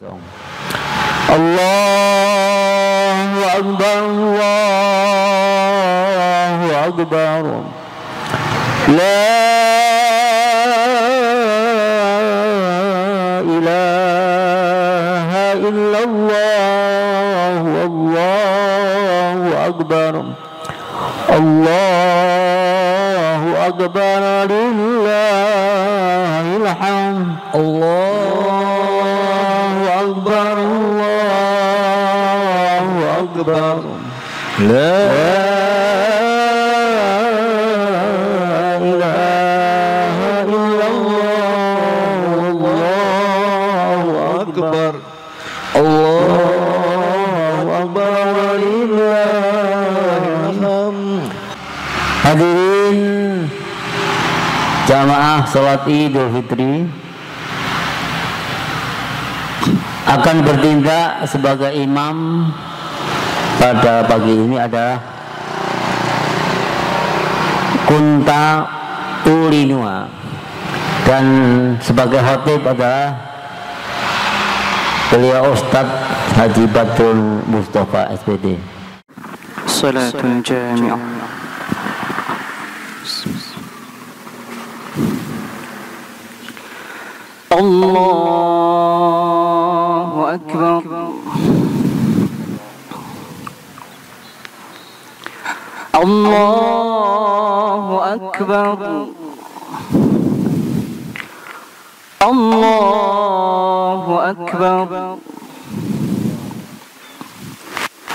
Allahu Akbar, Allahu Akbar. La ilaha illallah, Allahu Akbar. Allahu Akbar, lillahil hamd. Allahu Akbar, Allahu Akbar. La ilaha illallah, Allahu Akbar. Allahu Akbar, lillahil hamd. Hadirin jamaah salat Idul Fitri, akan bertindak sebagai imam pada pagi ini adalah Kunta Ulinua, dan sebagai khatib adalah beliau Ustadz Haji Badrul Mustafa SPD. Salatul Jami'ah. Allahu Akbar. Allahu Akbar. Allahu Akbar.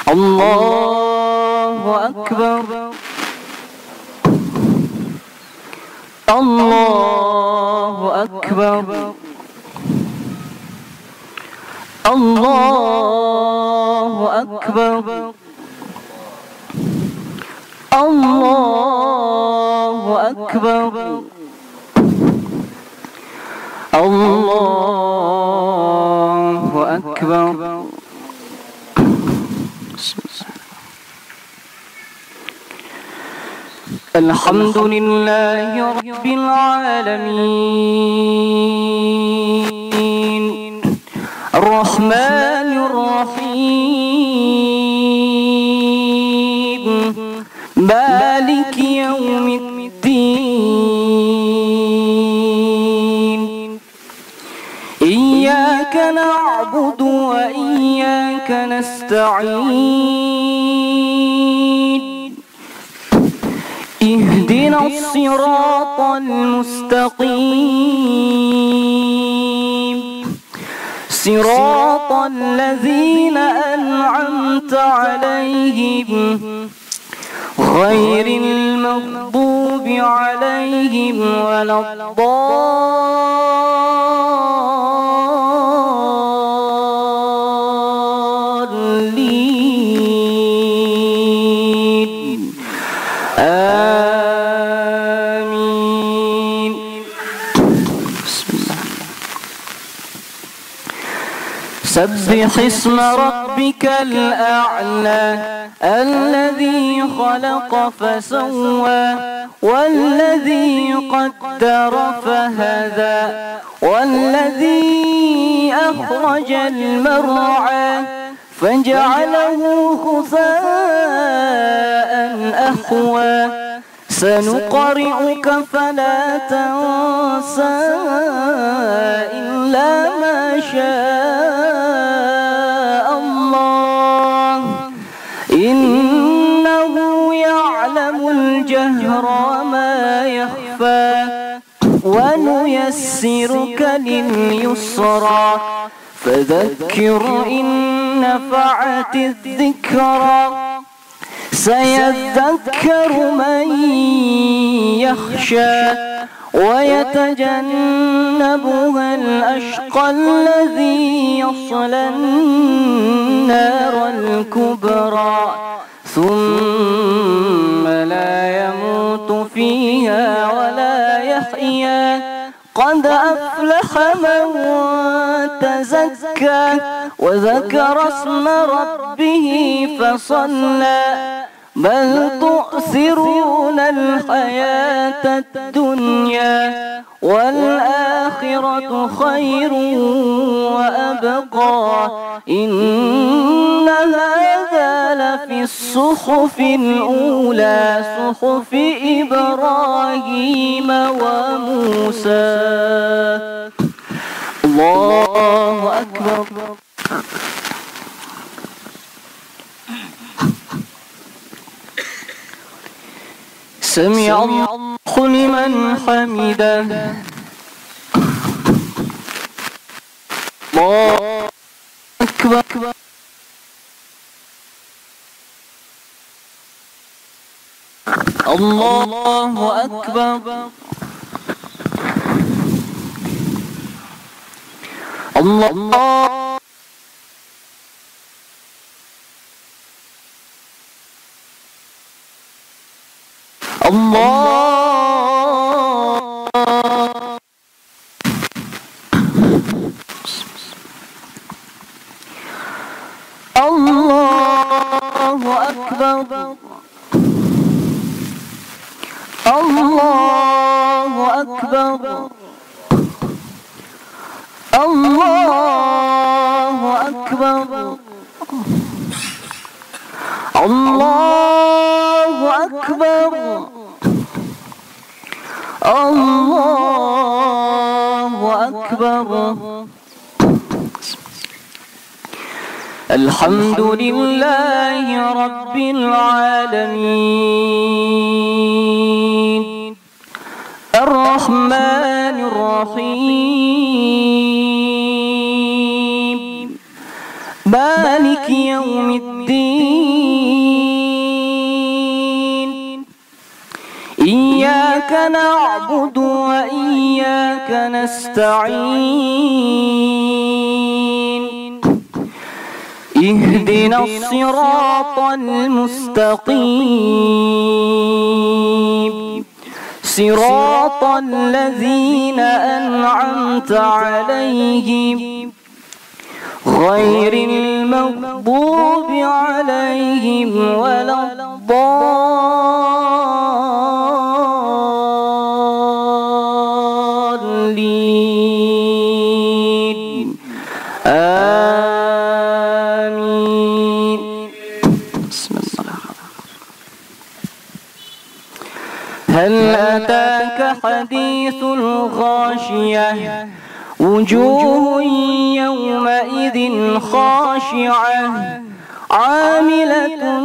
Allahu Akbar. Allahu Akbar. Allahu Akbar. Allahu Akbar. Allahu Akbar. Alhamdulillahi Rabbil Alamin, Ar-Rahmanir Rahim, Maliki Yawmiddin. Iyyaka na'budu wa iyyaka nasta'in. اهدنا الصراط المستقيم صراط الذين أنعمت عليهم غير المغضوب عليهم ولا الضالين. آمين. بسم الله. سبح اسم ربك الأعلى الذي خلق فسوى والذي قدر فهدى والذي أخرج المرعى فجعله غثاء أحوى سنقرئك فلا تنسى إلا ما شاء الله إنه يعلم الجهر وما يخفى ونيسرك لليسرى فذكر إن نفعت الذكرى سيذكر من يخشى ويتجنبها الأشقى الذي يصلى النار الكبرى ثم لا يموت فيها ولا يحيا قد أفلح من تزكى وذكر اسم ربه فصلى بل تؤثرون الحياة الدنيا والآخرة خير وأبقى إن هذا لفي الصحف الأولى صحف إبراهيم وموسى. الله أكبر. سمع الله لمن حمده. الله أكبر. الله أكبر. الله الله أكبر. الله أكبر. الله أكبر. الله أكبر. الله أكبر. الحمد لله رب العالمين الرحمن الرحيم مالك يوم الدين إياك نعبد وإياك نستعين اهدنا الصراط المستقيم صراط الذين أنعمت عليهم غير المغضوب عليهم ولا الضالين آمين. بسم الله. هل أتاك حديث الغاشية وجوه يومئذ خاشعة عاملة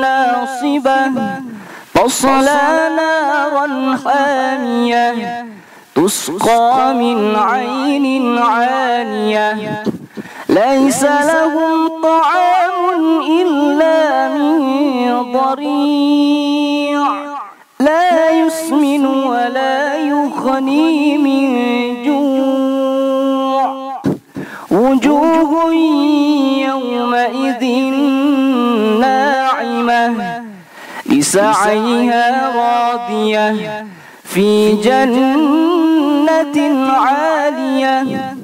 ناصبة تصلى نارا حامية تسقى من عين عانية ليس لهم طعام إلا من ضريع لا يسمن ولا يغني من جوع وجوه يومئذ ناعمة لسعيها راضية في جنة عالية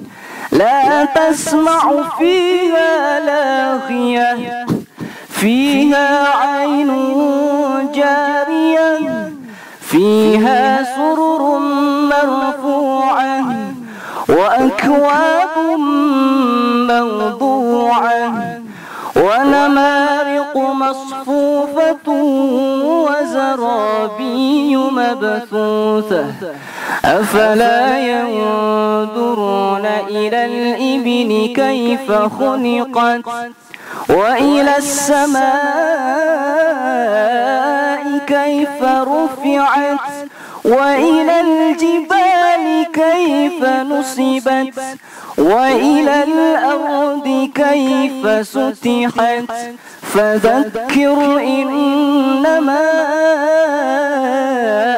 لا تسمع فيها لاغية فيها عين جارية فيها سرر مرفوعة وأكواب موضوعة ونمارق مصفوفة وزرابي مبثوثة أفلا ينظرون إلى الإبل كيف خلقت وإلى السماء كيف رفعت وإلى الجبال كيف نصبت وإلى الأرض كيف سطحت فذكر إنما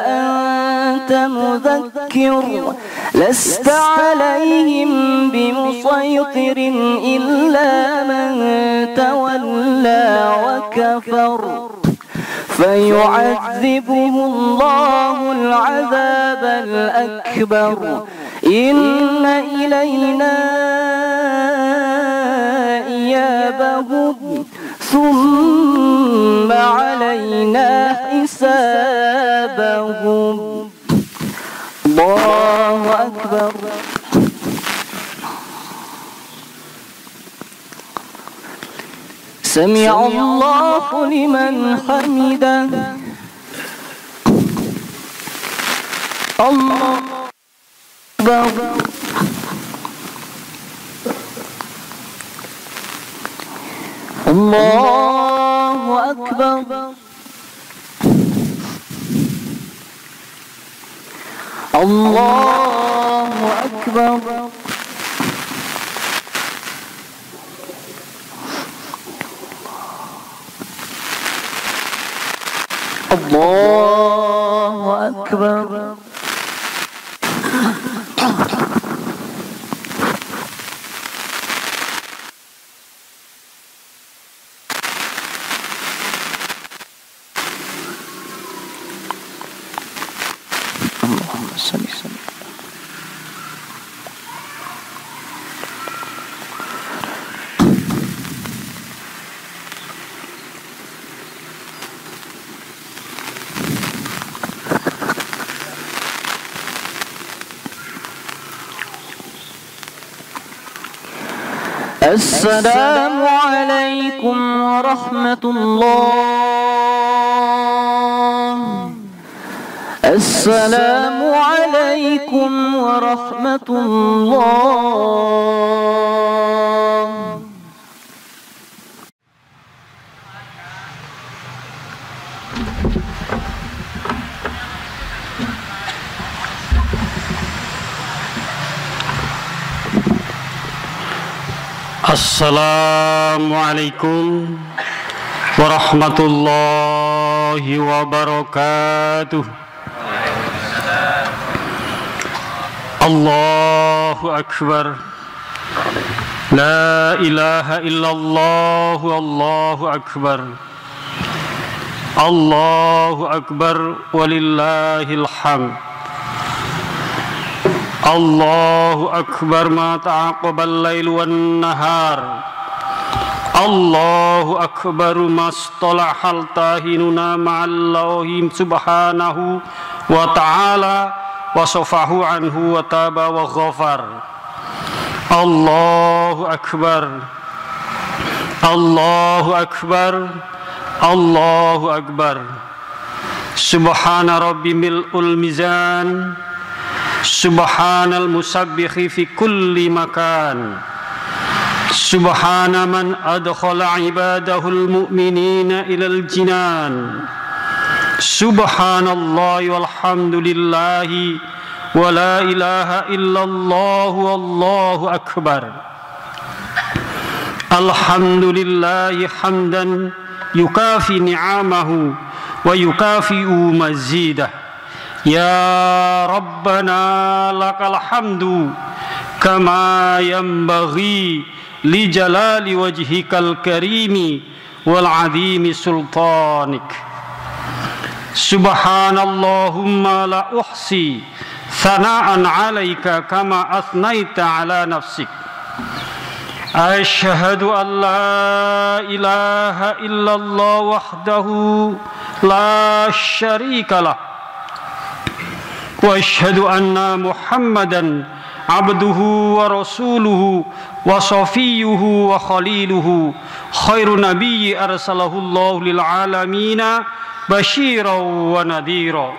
أنت مذكر لست عليهم بمسيطر إلا من تولى وكفر فيعذبه الله العذاب الأكبر إن إلينا إيابهم ثم علينا حسابهم الله أكبر سمع الله لمن حمده الله أكبر الله أكبر الله أكبر الله أكبر اللهم صل وسلم السلام عليكم ورحمة الله السلام عليكم ورحمة الله Assalamualaikum warahmatullahi wabarakatuh. Allahu Akbar. La ilaha illallah. Allahu Akbar. Allahu Akbar walillahil hamd. Allahu Akbar ma ta'aqabal lail wan nahar. Allahu Akbar mastalahal tahinuna ma'allahi subhanahu wa ta'ala wa safahu anhu wa taba wa ghafar. Allahu Akbar. Allahu Akbar. Allahu Akbar. Subhana rabbi mil'ul mizan. Subhanal musabbih fi kulli makan. Subhana man adkhala ibadahul mu'minina ilal jinan. Subhanallahi walhamdulillahi wa la ilaha illallah wallahu akbar. Alhamdulillahi hamdan yukafi ni'amahu wa yukafi'u mazidah. Ya Rabbana lakal hamdu kama yanbaghi li jalali wajhikal karimi wal azimi sultanik. Subhanallahumma la uhsi thana'an alaika kama athnaita ala nafsik. Asyhadu an la ilaha illallah wahdahu la syarikalah. Wa asyhadu anna Muhammadan abduhu wa rasuluhu wa safiyuhu wa khaliluhu khairu nabiyyi arsalahu Allah lil alamina basyiran wa nadhira.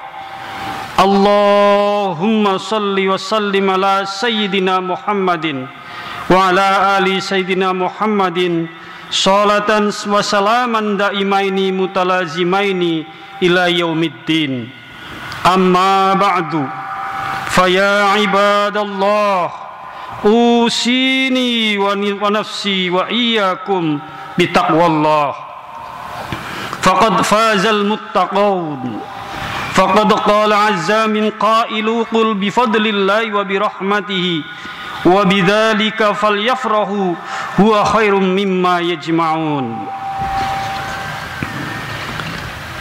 Allahumma salli wa sallim ala sayyidina Muhammadin wa ala ali sayyidina Muhammadin salatan wa salaman daimaini mutalazimaini ila yaumiddin. Amma ba'du, faya ibadallah, usini wa nafsi wa iyyakum bitaqwallah. Faqad fazal muttaqun. Faqad qala azza min qailu qul bifadlillahi wa birahmatihi wa bidzalika falyafrahu huwa khairum mimma yajma'un.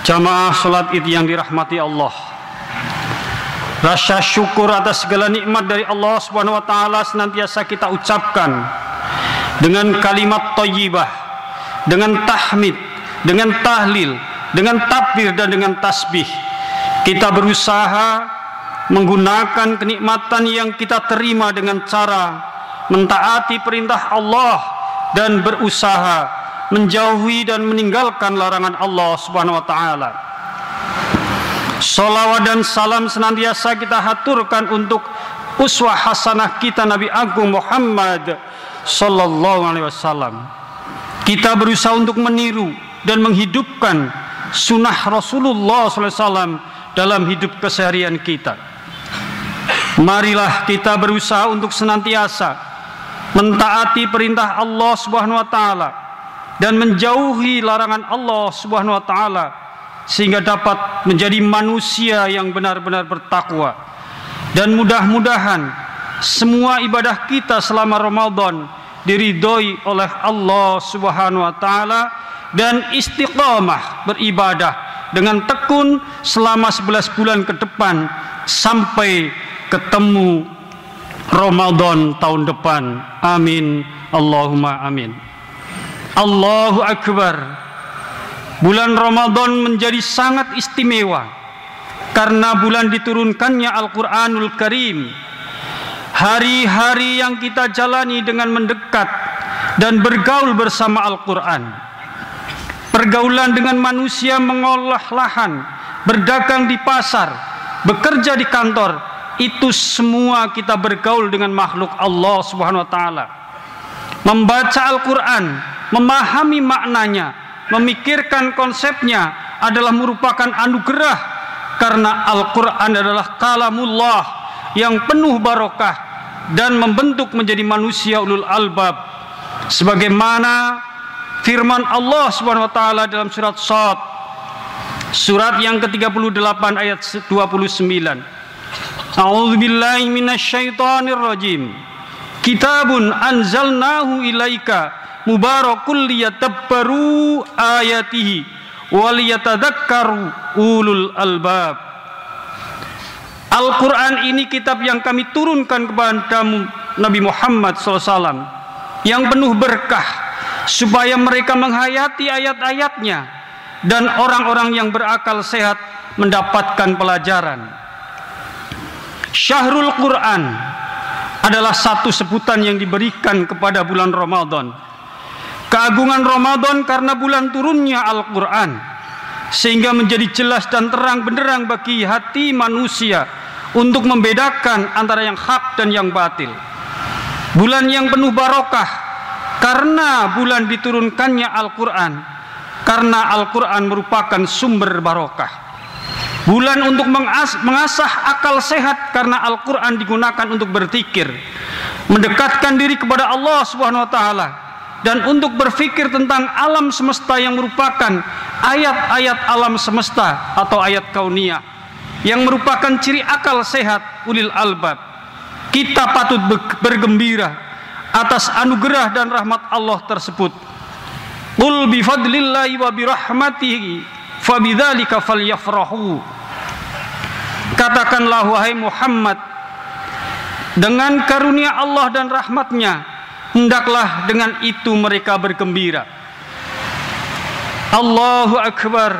Jamaah salat Id yang dirahmati Allah. Rasa syukur atas segala nikmat dari Allah Subhanahu wa taala senantiasa kita ucapkan dengan kalimat thayyibah, dengan tahmid, dengan tahlil, dengan takbir dan dengan tasbih. Kita berusaha menggunakan kenikmatan yang kita terima dengan cara mentaati perintah Allah dan berusaha menjauhi dan meninggalkan larangan Allah Subhanahu wa taala. Shalawat dan salam senantiasa kita haturkan untuk uswah hasanah kita Nabi Agung Muhammad sallallahu alaihi wasallam. Kita berusaha untuk meniru dan menghidupkan sunnah Rasulullah sallallahu alaihi wasallam dalam hidup keseharian kita. Marilah kita berusaha untuk senantiasa mentaati perintah Allah Subhanahu wa taala dan menjauhi larangan Allah Subhanahu wa taala sehingga dapat menjadi manusia yang benar-benar bertakwa. Dan mudah-mudahan semua ibadah kita selama Ramadan diridhoi oleh Allah Subhanahu wa taala dan istiqamah beribadah dengan tekun selama 11 bulan ke depan sampai ketemu Ramadan tahun depan. Amin Allahumma amin. Allahu Akbar. Bulan Ramadan menjadi sangat istimewa karena bulan diturunkannya Al-Quranul Karim. Hari-hari yang kita jalani dengan mendekat dan bergaul bersama Al-Quran. Pergaulan dengan manusia mengolah lahan, berdagang di pasar, bekerja di kantor, itu semua kita bergaul dengan makhluk Allah Subhanahu wa taala. Membaca Al-Quran, memahami maknanya, memikirkan konsepnya adalah merupakan anugerah karena Al-Quran adalah kalamullah yang penuh barokah dan membentuk menjadi manusia ulul albab sebagaimana firman Allah Subhanahu wa taala dalam surat Shad surat yang ke-38 ayat 29. A'udzubillahi minasyaitonir rajim. Kitabun anzalnahu ilaika mubarakul liyadabbaru ayatihi waliyatadzakkaru ulul albab. Al-Quran ini kitab yang kami turunkan kepadamu Nabi Muhammad SAW yang penuh berkah supaya mereka menghayati ayat-ayatnya dan orang-orang yang berakal sehat mendapatkan pelajaran. Syahrul Quran adalah satu sebutan yang diberikan kepada bulan Ramadan. Keagungan Ramadan karena bulan turunnya Al-Quran sehingga menjadi jelas dan terang benderang bagi hati manusia untuk membedakan antara yang hak dan yang batil. Bulan yang penuh barokah karena bulan diturunkannya Al-Quran, karena Al-Quran merupakan sumber barokah. Bulan untuk mengasah akal sehat karena Al-Quran digunakan untuk berzikir, mendekatkan diri kepada Allah Subhanahu wa taala, dan untuk berpikir tentang alam semesta yang merupakan ayat-ayat alam semesta atau ayat kauniyah yang merupakan ciri akal sehat ulil albab. Kita patut bergembira atas anugerah dan rahmat Allah tersebut. Qul bi fadlillahi wa bi rahmatihi fabidzalika falyafrahu. Katakanlah wahai Muhammad, dengan karunia Allah dan rahmatnya hendaklah dengan itu mereka bergembira. Allahu Akbar,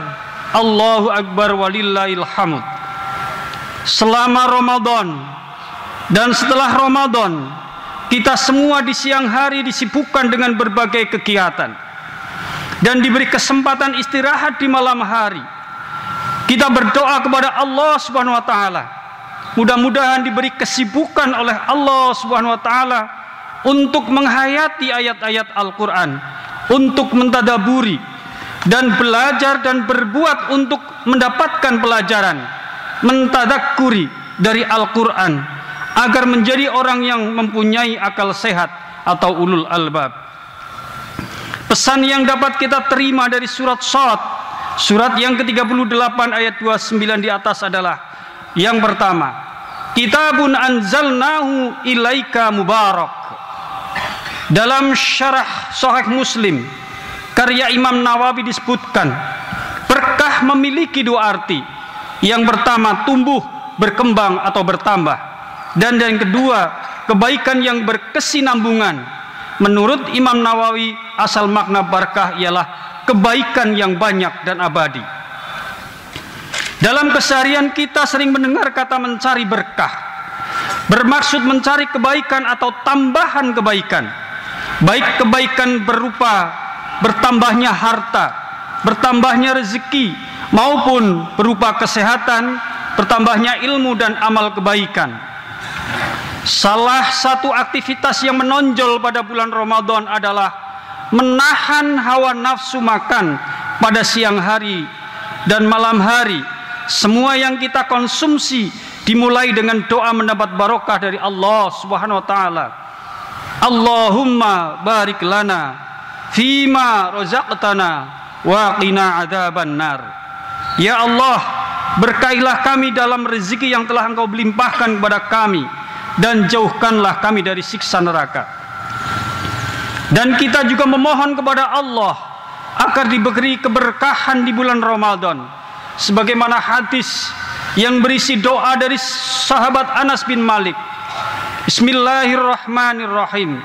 Allahu Akbar walillahil hamd. Selama Ramadan dan setelah Ramadan, kita semua di siang hari disibukkan dengan berbagai kegiatan dan diberi kesempatan istirahat di malam hari. Kita berdoa kepada Allah Subhanahu wa taala. Mudah-mudahan diberi kesibukan oleh Allah Subhanahu wa taala untuk menghayati ayat-ayat Al-Quran, untuk mentadaburi dan belajar dan berbuat untuk mendapatkan pelajaran, mentadakkuri dari Al-Quran agar menjadi orang yang mempunyai akal sehat atau ulul albab. Pesan yang dapat kita terima dari surat Shad surat yang ke-38 ayat 29 di atas adalah yang pertama, kitabun anzalnahu ilaika mubarak. Dalam syarah Sahih Muslim karya Imam Nawawi disebutkan berkah memiliki dua arti. Yang pertama, tumbuh, berkembang atau bertambah, dan yang kedua, kebaikan yang berkesinambungan. Menurut Imam Nawawi, asal makna barakah ialah kebaikan yang banyak dan abadi. Dalam keseharian kita sering mendengar kata mencari berkah, bermaksud mencari kebaikan atau tambahan kebaikan, baik kebaikan berupa bertambahnya harta, bertambahnya rezeki, maupun berupa kesehatan, bertambahnya ilmu dan amal kebaikan. Salah satu aktivitas yang menonjol pada bulan Ramadan adalah menahan hawa nafsu makan pada siang hari dan malam hari. Semua yang kita konsumsi dimulai dengan doa mendapat barokah dari Allah Subhanahu wa taala. Allahumma barik lana fima razaqtana wa qina adzaban nar. Ya Allah, berkailah kami dalam rezeki yang telah Engkau limpahkan kepada kami, dan jauhkanlah kami dari siksa neraka. Dan kita juga memohon kepada Allah agar diberi keberkahan di bulan Ramadan, sebagaimana hadis yang berisi doa dari sahabat Anas bin Malik. Bismillahirrahmanirrahim.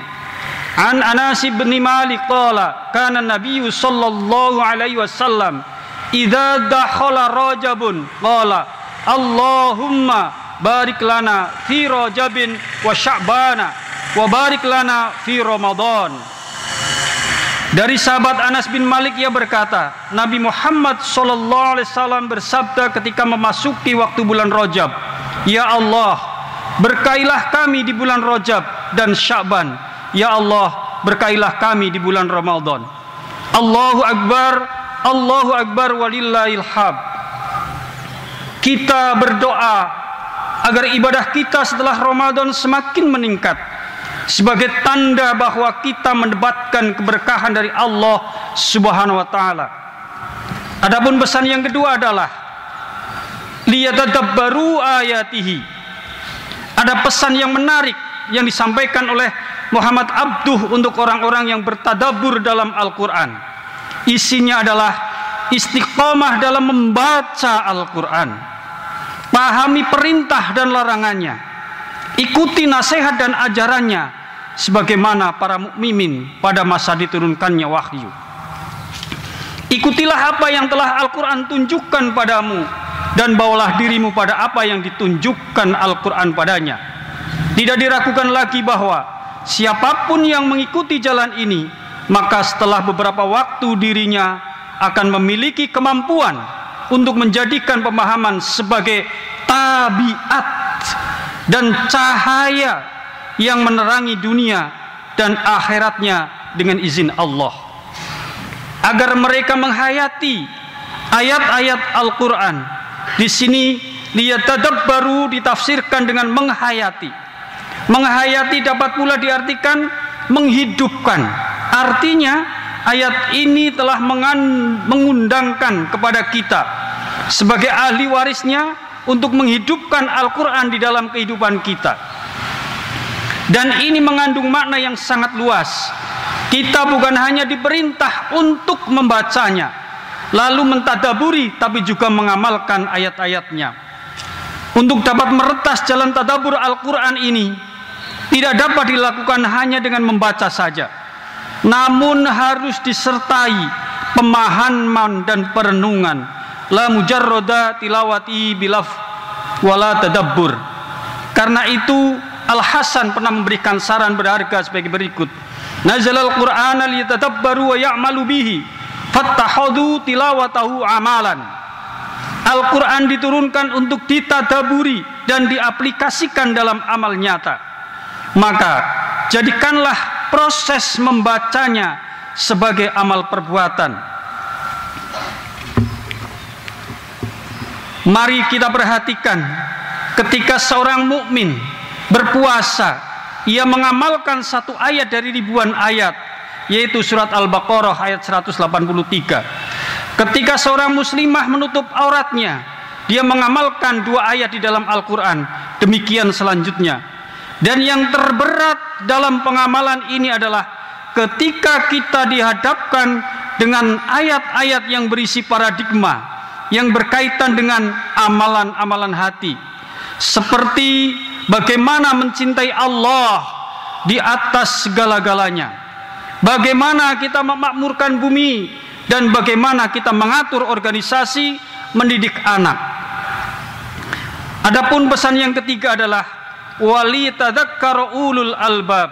An Anas bin Malik qala kana Nabi sallallahu alaihi wasallam idza dakhala Rajabun qala Allahumma barik lana fi Rajabin wa Sya'bana wa barik lana fi Ramadan. Dari sahabat Anas bin Malik, ia berkata, Nabi Muhammad SAW bersabda ketika memasuki waktu bulan Rajab, Ya Allah, berkailah kami di bulan Rajab dan Sya'ban. Ya Allah, berkailah kami di bulan Ramadan. Allahu Akbar walillahil hamd. Kita berdoa agar ibadah kita setelah Ramadan semakin meningkat, sebagai tanda bahwa kita mendapatkan keberkahan dari Allah Subhanahu wa taala. Adapun pesan yang kedua adalah liyatadabbaru ayatihi. Ada pesan yang menarik yang disampaikan oleh Muhammad Abduh untuk orang-orang yang bertadabbur dalam Al-Qur'an. Isinya adalah istiqomah dalam membaca Al-Qur'an. Pahami perintah dan larangannya. Ikuti nasihat dan ajarannya sebagaimana para mukminin pada masa diturunkannya wahyu. Ikutilah apa yang telah Al-Quran tunjukkan padamu, dan bawalah dirimu pada apa yang ditunjukkan Al-Quran padanya. Tidak diragukan lagi bahwa siapapun yang mengikuti jalan ini, maka setelah beberapa waktu dirinya akan memiliki kemampuan untuk menjadikan pemahaman sebagai tabiat dan cahaya yang menerangi dunia dan akhiratnya dengan izin Allah, agar mereka menghayati ayat-ayat Al-Quran. Di sini liyatadabbaru ditafsirkan dengan menghayati. Menghayati dapat pula diartikan menghidupkan. Artinya ayat ini telah mengundangkan kepada kita sebagai ahli warisnya untuk menghidupkan Al-Quran di dalam kehidupan kita. Dan ini mengandung makna yang sangat luas. Kita bukan hanya diperintah untuk membacanya, lalu mentadaburi, tapi juga mengamalkan ayat-ayatnya. Untuk dapat meretas jalan tadabur Al-Quran ini, tidak dapat dilakukan hanya dengan membaca saja, namun harus disertai pemahaman dan perenungan. La mujarroda tilawati bilaf wala tadabbur. Karena itu Al-Hasan pernah memberikan saran berharga sebagai berikut. Nazalal Qur'ana liyatadabbaru wa ya'malu bihi fattakhadhu tilawatahu amalan. Al-Quran diturunkan untuk ditadaburi dan diaplikasikan dalam amal nyata. Maka jadikanlah proses membacanya sebagai amal perbuatan. Mari kita perhatikan ketika seorang mukmin berpuasa, ia mengamalkan satu ayat dari ribuan ayat, yaitu surat Al-Baqarah ayat 183. Ketika seorang muslimah menutup auratnya, dia mengamalkan 2 ayat di dalam Al-Quran. Demikian selanjutnya. Dan yang terberat dalam pengamalan ini adalah ketika kita dihadapkan dengan ayat-ayat yang berisi paradigma yang berkaitan dengan amalan-amalan hati, seperti bagaimana mencintai Allah di atas segala-galanya, bagaimana kita memakmurkan bumi, dan bagaimana kita mengatur organisasi mendidik anak. Adapun pesan yang ketiga adalah wali tadzakkara ulul albab.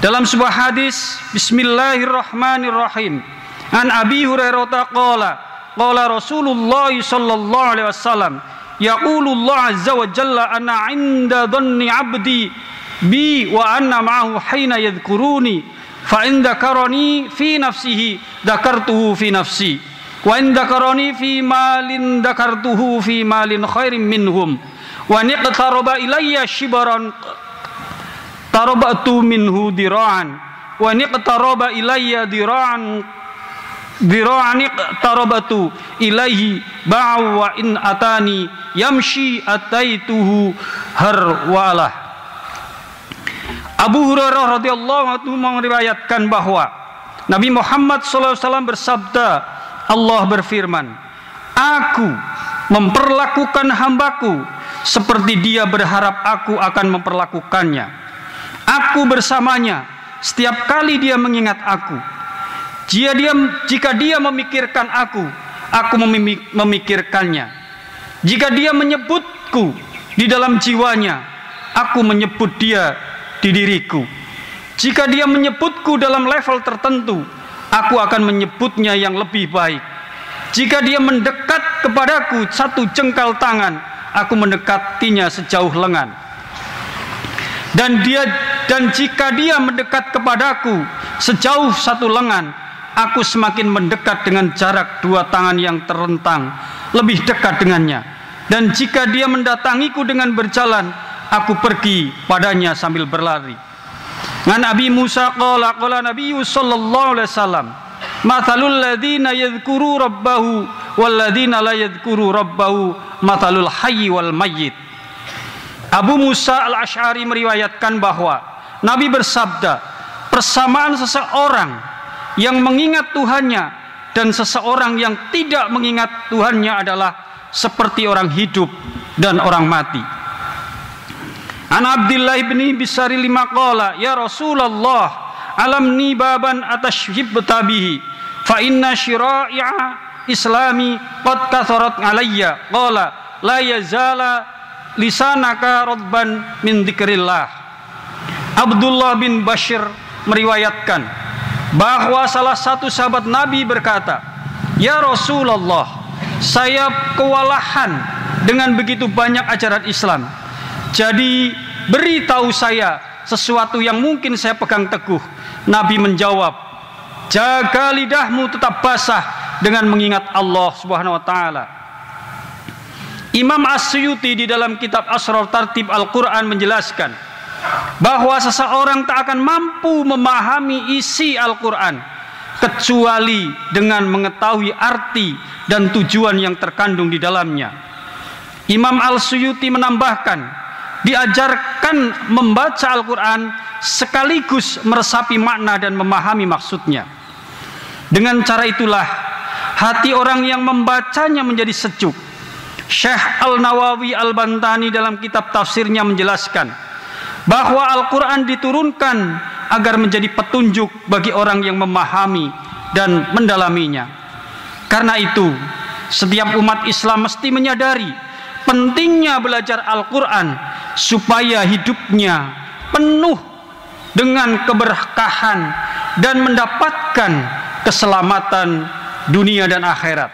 Dalam sebuah hadis, bismillahirrahmanirrahim, an Abi Hurairah qala Rasulullah sallallahu alaihi wasallam, yaqulullah azza wa jalla ana 'inda dhanni 'abdi bi wa anna ma'ahu hina yadhkuruni fa in dzakarani fi nafsihi dzakartuhu fi nafsi wa in dzakarani fi malin dzakartuhu fi malin khairin minhum wa niqtaraba ilayya shibran tarabatu minhu dira'an wa niqtaraba ilayya dira'an tarabatu ilaihi ba'u wa in atani yamshi ataituhu harwalah. Abu Hurairah radhiyallahu anhu meriwayatkan bahwa Nabi Muhammad SAW bersabda, Allah berfirman, aku memperlakukan hambaku seperti dia berharap aku akan memperlakukannya. Aku bersamanya setiap kali dia mengingat aku. Jika dia memikirkan aku memikirkannya. Jika dia menyebutku di dalam jiwanya, aku menyebut dia di diriku. Jika dia menyebutku dalam level tertentu, aku akan menyebutnya yang lebih baik. Jika dia mendekat kepadaku satu jengkal tangan, aku mendekatinya sejauh lengan. Dan jika dia mendekat kepadaku sejauh satu lengan, aku semakin mendekat dengan jarak dua tangan yang terentang, lebih dekat dengannya. Dan jika dia mendatangiku dengan berjalan, aku pergi padanya sambil berlari. Ngan Abi Musa qala Nabi sallallahu alaihi wasallam, mathalul ladzina yadhkuru rabbahu wal ladzina la yadhkuru rabbahu mathalul hayy wal mayyit. Abu Musa al-Asy'ari meriwayatkan bahwa Nabi bersabda, persamaan seseorang yang mengingat Tuhannya dan seseorang yang tidak mengingat Tuhannya adalah seperti orang hidup dan orang mati. An Abdullah bin Bisari lima qala, ya Rasulullah, alamni baban atashhibta bihi fa inna syira'i'a islami qad katharat alayya. Qala la yazala lisanaka radban min dzikrillah. Abdullah bin Bashir meriwayatkan bahwa salah satu sahabat Nabi berkata, ya Rasulullah, saya kewalahan dengan begitu banyak ajaran Islam. Jadi beritahu saya sesuatu yang mungkin saya pegang teguh. Nabi menjawab, jaga lidahmu tetap basah dengan mengingat Allah Subhanahu wa taala. Imam As-Suyuti di dalam kitab Asrar Tartib Al-Quran menjelaskan bahwa seseorang tak akan mampu memahami isi Al-Quran kecuali dengan mengetahui arti dan tujuan yang terkandung di dalamnya. Imam Al-Suyuti menambahkan, diajarkan membaca Al-Quran sekaligus meresapi makna dan memahami maksudnya. Dengan cara itulah hati orang yang membacanya menjadi sejuk. Syekh Al-Nawawi Al-Bantani dalam kitab tafsirnya menjelaskan bahwa Al-Quran diturunkan agar menjadi petunjuk bagi orang yang memahami dan mendalaminya. Karena itu, setiap umat Islam mesti menyadari pentingnya belajar Al-Quran supaya hidupnya penuh dengan keberkahan dan mendapatkan keselamatan dunia dan akhirat.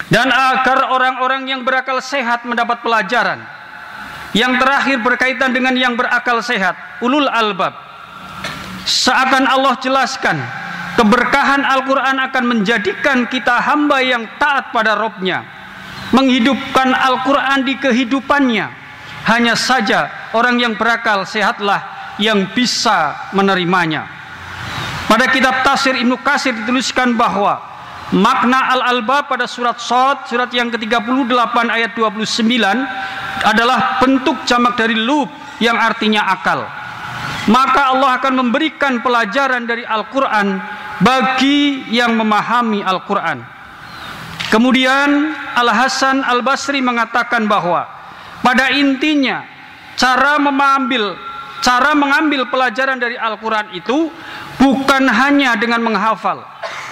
Dan agar orang-orang yang berakal sehat mendapat pelajaran. Yang terakhir berkaitan dengan yang berakal sehat, ulul albab. Seakan Allah jelaskan, keberkahan Al-Quran akan menjadikan kita hamba yang taat pada Rabb-Nya, menghidupkan Al-Quran di kehidupannya. Hanya saja orang yang berakal sehatlah yang bisa menerimanya. Pada kitab tafsir Ibnu Katsir dituliskan bahwa makna al-albab pada surat Shad, surat yang ke-38 ayat 29 adalah bentuk jamak dari lub yang artinya akal. Maka Allah akan memberikan pelajaran dari Al-Quran bagi yang memahami Al-Quran. Kemudian Al-Hasan Al-Basri mengatakan bahwa pada intinya cara mengambil pelajaran dari Al-Quran itu bukan hanya dengan menghafal,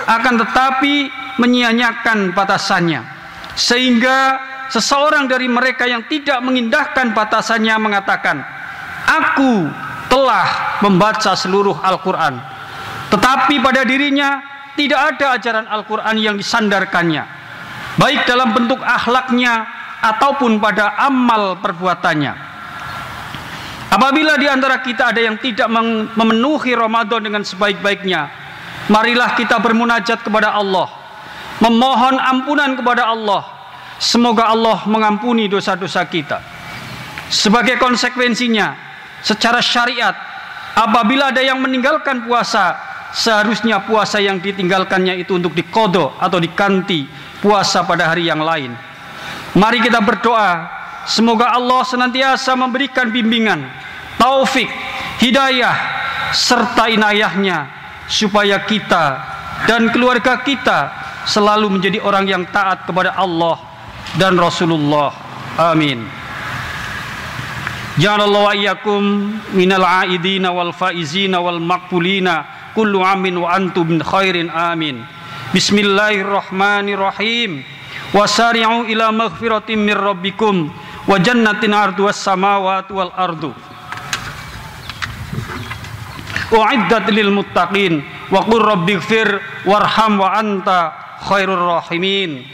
akan tetapi menyia-nyiakan batasannya, sehingga seseorang dari mereka yang tidak mengindahkan batasannya mengatakan, aku telah membaca seluruh Al-Quran, tetapi pada dirinya tidak ada ajaran Al-Quran yang disandarkannya, baik dalam bentuk akhlaknya ataupun pada amal perbuatannya. Apabila di antara kita ada yang tidak memenuhi Ramadan dengan sebaik-baiknya, marilah kita bermunajat kepada Allah, memohon ampunan kepada Allah. Semoga Allah mengampuni dosa-dosa kita. Sebagai konsekuensinya, secara syariat, apabila ada yang meninggalkan puasa, seharusnya puasa yang ditinggalkannya itu untuk diqadha atau diganti puasa pada hari yang lain. Mari kita berdoa, semoga Allah senantiasa memberikan bimbingan, taufik, hidayah, serta inayahnya, supaya kita dan keluarga kita selalu menjadi orang yang taat kepada Allah dan Rasulullah. Amin. Ja'alallahu wa iyyakum minal aidina wal faizina wal maqbulina kullu amin wa antum min khairin. Amin. Bismillahirrahmanirrahim. Wasari'u ila maghfiratin mir rabbikum wa jannatin arduhas samawati wal ardu u'iddat lil muttaqin wa qur rabbighfir warham wa anta khairur rahimin.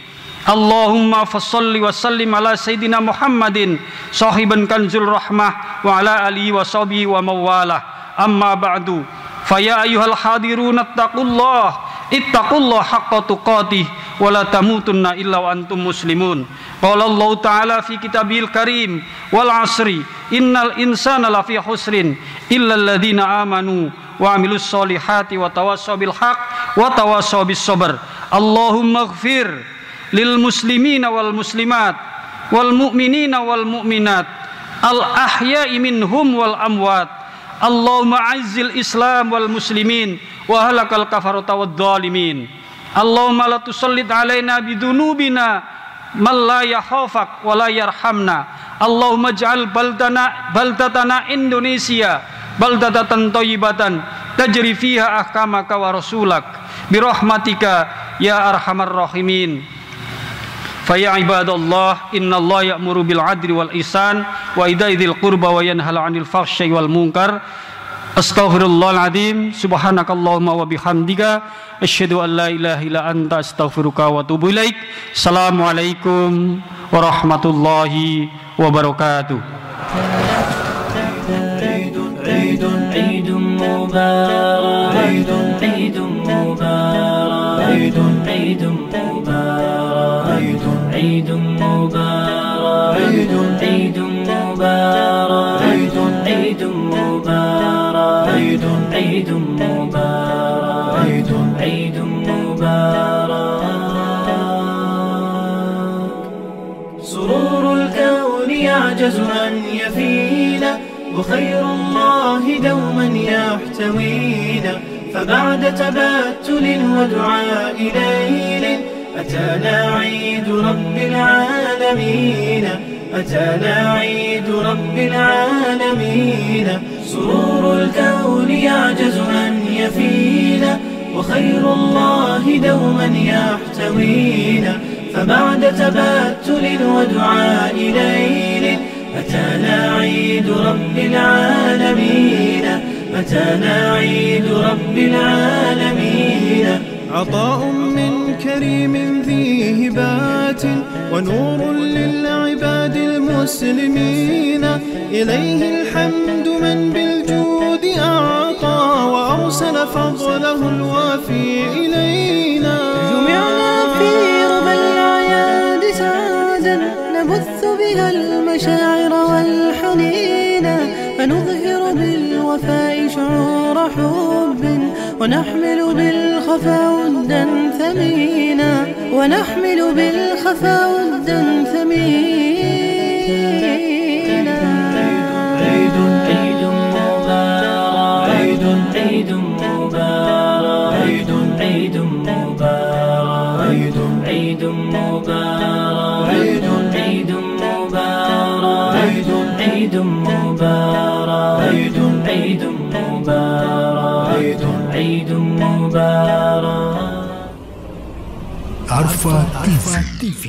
Allahumma fassalli wa sallim ala sayyidina Muhammadin sahiban kanzul rahmah wa ala alihi wa sahbihi wa mawalah. Amma ba'du, fa ya ayyuhal hadirun ittaqullah haqqa tuqatih wa la tamutunna illa wa antum muslimun. Qala Allah ta'ala fi kitabil karim, wal asri innal insana lafi husrin illa alladhina amanu wa amilus solihati wa tawassaw bil haq wa tawassaw bis sabr. Allahumma ighfir lil muslimina wal muslimat wal mu'minina wal mu'minat al ahya'i minhum wal amwat. Allahumma a'izzil islam wal muslimin wa halakal kafarata wad dhalimin. Allahumma la tusallit alaina bidunubina man la yakhafak wa la yarhamna. Allahumma ij'al baldatana Indonesia baldatan thayyibatan tajri fiha ahkamaka wa rasulak birahmatika ya arhamar rahimin. Fa ya ibadallah, innallaha ya'muru bil 'adli wal ihsan wa ita'i dzil qurba wa yanha 'anil fahsya'i wal munkar. Astaghfirullahal azim. Subhanakallahumma wa bihamdika asyhadu an la ilaha illa anta astaghfiruka wa atubu ilaik. Assalamualaikum warahmatullahi wabarakatuh. عيد مبارك عيد مبارك عيد مبارك عيد مبارك عيد مبارك عيد مبارك عيد مبارك عيد مبارك. سرور الكون يعجز أن يفينا وخير الله دوما يحتوينا. فبعد تبتل ودعاء ليل أتانا عيد رب العالمين أتانا عيد رب العالمين. سرور الكون يعجز أن يفينا وخير الله دوما يحتوينا. فبعد تبتل ودعاء ليل أتانا عيد رب العالمين أتانا عيد رب العالمين. عطاء من كريم ذي هبات ونور للعباد المسلمين. إليه الحمد من بالجود أعطى وأرسل فضله الوافي إلينا. جمعنا في ربى الأعياد سعادا نبث بها المشاعر والحنين. فنظهر بالوفاء شعور حب ونحمل بالخفا ودا ثمينا ونحمل بالخفا ودا ثمينا. عيد مبارك عيد مبارك عيد مبارك عيد مبارك عيد مبارك عيد مبارك عيد مبارك عيد مبارك. Arfa TV